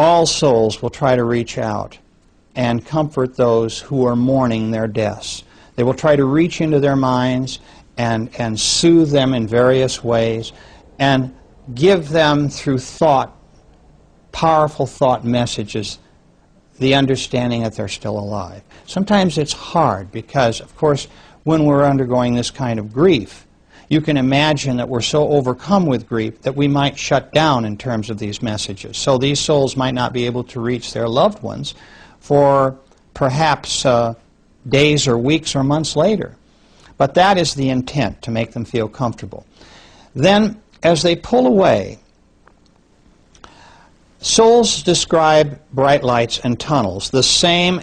all souls will try to reach out and comfort those who are mourning their deaths. They will try to reach into their minds and soothe them in various ways and give them through thought, powerful thought messages, the understanding that they're still alive. Sometimes it's hard because, of course, when we're undergoing this kind of grief, you can imagine that we're so overcome with grief that we might shut down in terms of these messages. So these souls might not be able to reach their loved ones for perhaps days or weeks or months later. But that is the intent, to make them feel comfortable. Then, as they pull away, souls describe bright lights and tunnels, the same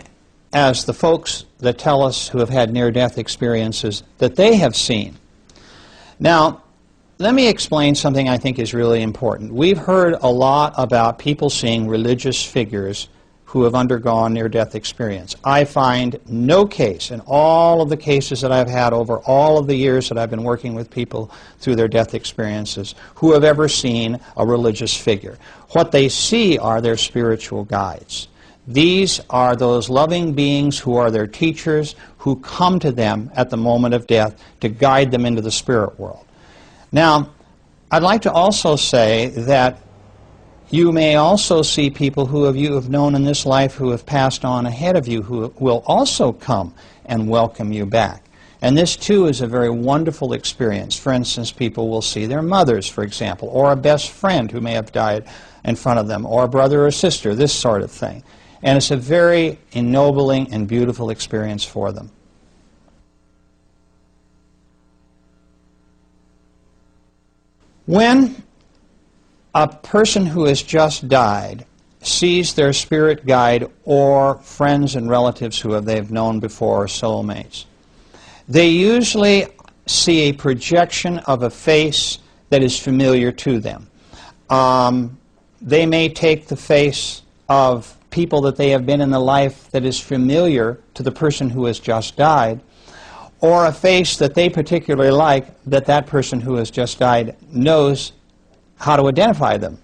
as the folks that tell us who have had near-death experiences that they have seen. Now, let me explain something I think is really important. We've heard a lot about people seeing religious figures who have undergone near-death experience. I find no case in all of the cases that I've had over all of the years that I've been working with people through their death experiences who have ever seen a religious figure. What they see are their spiritual guides. These are those loving beings who are their teachers, who come to them at the moment of death to guide them into the spirit world. Now, I'd like to also say that you may also see people who you have known in this life who have passed on ahead of you who will also come and welcome you back. And this, too, is a very wonderful experience. For instance, people will see their mothers, for example, or a best friend who may have died in front of them, or a brother or sister, this sort of thing. And it's a very ennobling and beautiful experience for them. When a person who has just died sees their spirit guide or friends and relatives who they've known before, or soulmates, they usually see a projection of a face that is familiar to them. They may take the face of people that they have been in the life that is familiar to the person who has just died, or a face that they particularly like that that person who has just died knows how to identify them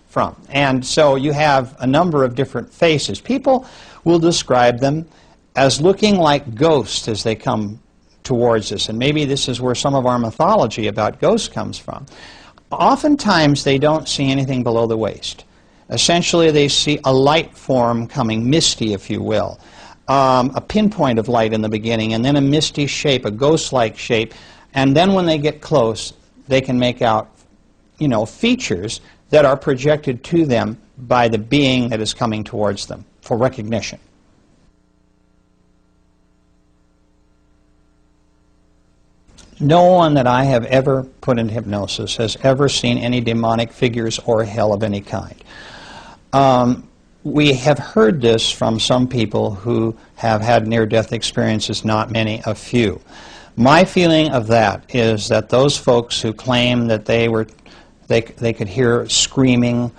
from. And so you have a number of different faces. People will describe them as looking like ghosts as they come towards us, and maybe this is where some of our mythology about ghosts comes from. Oftentimes they don't see anything below the waist. Essentially they see a light form coming, misty if you will, a pinpoint of light in the beginning, and then a misty shape, a ghost-like shape, and then when they get close they can make out, you know, features that are projected to them by the being that is coming towards them for recognition. No one that I have ever put in hypnosis has ever seen any demonic figures or hell of any kind. We have heard this from some people who have had near-death experiences, not many, a few. My feeling of that is that those folks who claim that they could hear screaming,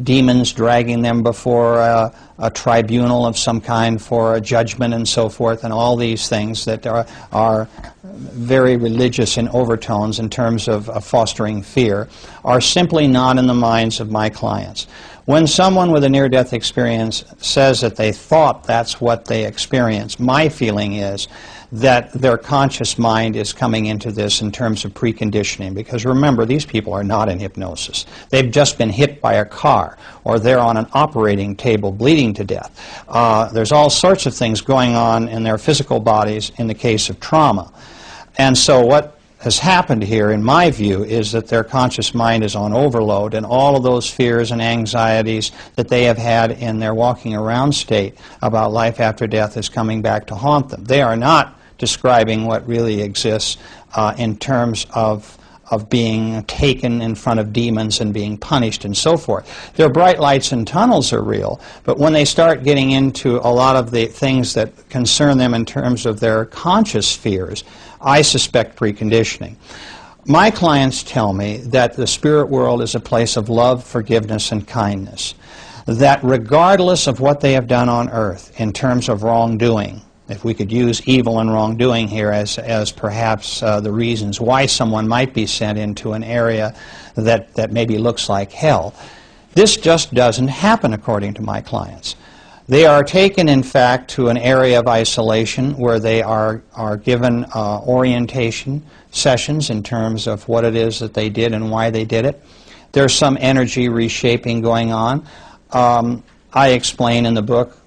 demons dragging them before a tribunal of some kind for a judgment and so forth, and all these things that are very religious in overtones in terms of fostering fear, are simply not in the minds of my clients. When someone with a near-death experience says that they thought that's what they experienced, my feeling is that their conscious mind is coming into this in terms of preconditioning. Because remember, these people are not in hypnosis. They've just been hit by a car, or they're on an operating table bleeding to death. There's all sorts of things going on in their physical bodies in the case of trauma. And so what has happened here, in my view, is that their conscious mind is on overload, and all of those fears and anxieties that they have had in their walking around state about life after death is coming back to haunt them. They are not describing what really exists in terms of being taken in front of demons and being punished and so forth. Their bright lights and tunnels are real, but when they start getting into a lot of the things that concern them in terms of their conscious fears, I suspect preconditioning. My clients tell me that the spirit world is a place of love, forgiveness, and kindness. That regardless of what they have done on earth in terms of wrongdoing, if we could use evil and wrongdoing here as perhaps the reasons why someone might be sent into an area that maybe looks like hell, This just doesn't happen according to my clients. They are taken, in fact, to an area of isolation where they are given orientation sessions in terms of what it is that they did and why they did it. There's some energy reshaping going on. I explain in the book,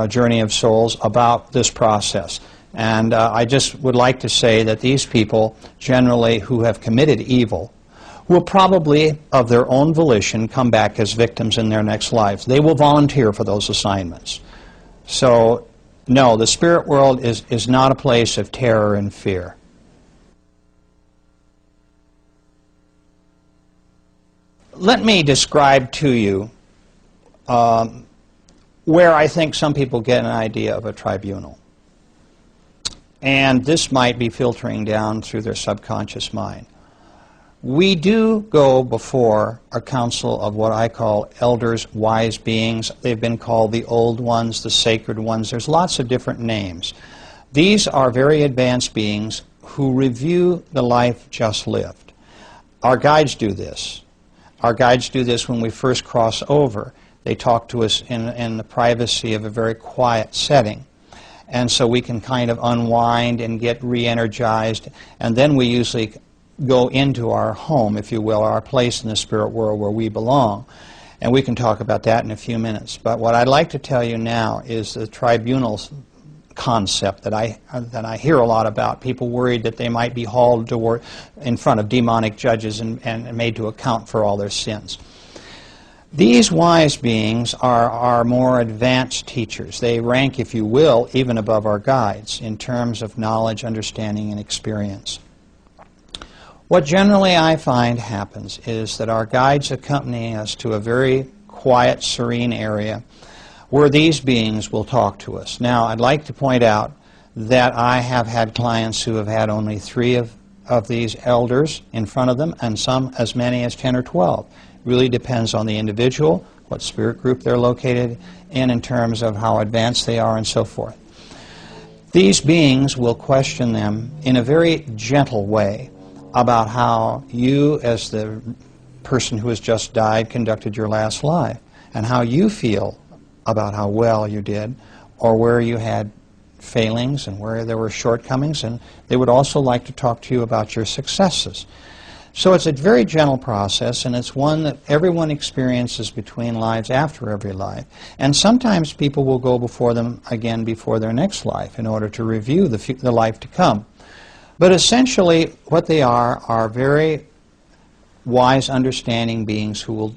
Journey of Souls, about this process. And I just would like to say that these people, generally who have committed evil, will probably, of their own volition, come back as victims in their next lives. They will volunteer for those assignments. So, no, the spirit world is not a place of terror and fear. Let me describe to you where I think some people get an idea of a tribunal. And this might be filtering down through their subconscious mind. We do go before a council of what I call elders, wise beings. They've been called the old ones, the sacred ones. There's lots of different names. These are very advanced beings who review the life just lived. Our guides do this. Our guides do this when we first cross over. They talk to us in the privacy of a very quiet setting. And so we can kind of unwind and get re-energized. And then we usually go into our home, if you will, our place in the spirit world where we belong. And we can talk about that in a few minutes. But what I'd like to tell you now is the tribunals concept that I hear a lot about. People worried that they might be hauled in front of demonic judges and made to account for all their sins. These wise beings are more advanced teachers. They rank, if you will, even above our guides in terms of knowledge, understanding, and experience. What generally I find happens is that our guides accompany us to a very quiet, serene area where these beings will talk to us. Now, I'd like to point out that I have had clients who have had only 3 of these elders in front of them, and some as many as 10 or 12. It really depends on the individual, what spirit group they're located in terms of how advanced they are and so forth. These beings will question them in a very gentle way about how you, as the person who has just died, conducted your last life, and how you feel about how well you did, or where you had failings and where there were shortcomings, and they would also like to talk to you about your successes. So it's a very gentle process, and it's one that everyone experiences between lives, after every life. And sometimes people will go before them again before their next life in order to review the life to come. But essentially, what they are very wise, understanding beings who will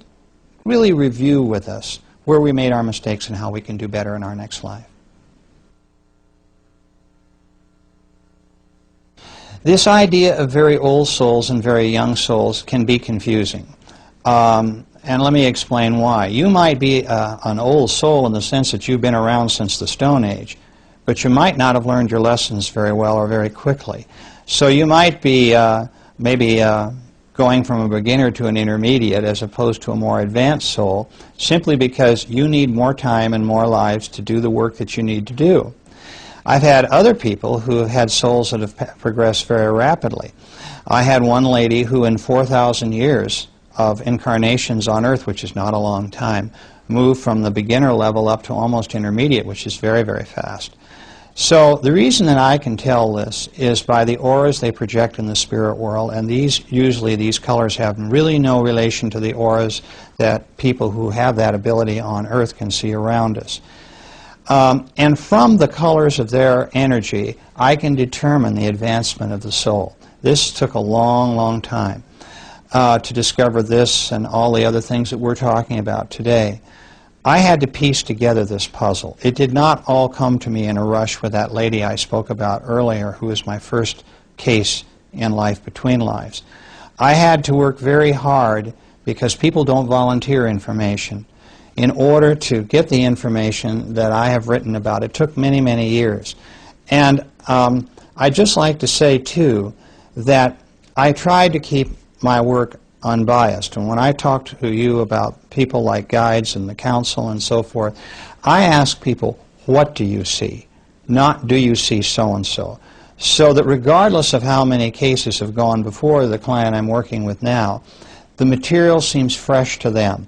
really review with us where we made our mistakes and how we can do better in our next life. This idea of very old souls and very young souls can be confusing. And let me explain why. You might be an old soul in the sense that you've been around since the Stone Age, but you might not have learned your lessons very well or very quickly. So you might be maybe going from a beginner to an intermediate as opposed to a more advanced soul, simply because you need more time and more lives to do the work that you need to do. I've had other people who have had souls that have progressed very rapidly. I had one lady who in 4,000 years of incarnations on Earth, which is not a long time, moved from the beginner level up to almost intermediate, which is very, very fast. So the reason that I can tell this is by the auras they project in the spirit world, and usually these colors have really no relation to the auras that people who have that ability on Earth can see around us. And from the colors of their energy, I can determine the advancement of the soul. This took a long, long time to discover this and all the other things that we're talking about today. I had to piece together this puzzle. It did not all come to me in a rush with that lady I spoke about earlier, who was my first case in Life Between Lives. I had to work very hard, because people don't volunteer information, in order to get the information that I have written about. It took many, many years. And I'd just like to say, too, that I tried to keep my work unbiased. And when I talk to you about people like guides and the council and so forth, I ask people, what do you see? Not, do you see so-and-so? So that regardless of how many cases have gone before the client I'm working with now, the material seems fresh to them.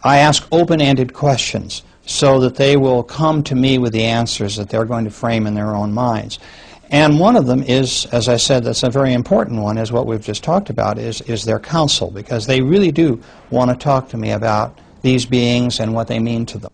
I ask open-ended questions so that they will come to me with the answers that they're going to frame in their own minds. And one of them is, as I said, that's a very important one, is what we've just talked about, is their counsel, because they really do want to talk to me about these beings and what they mean to them.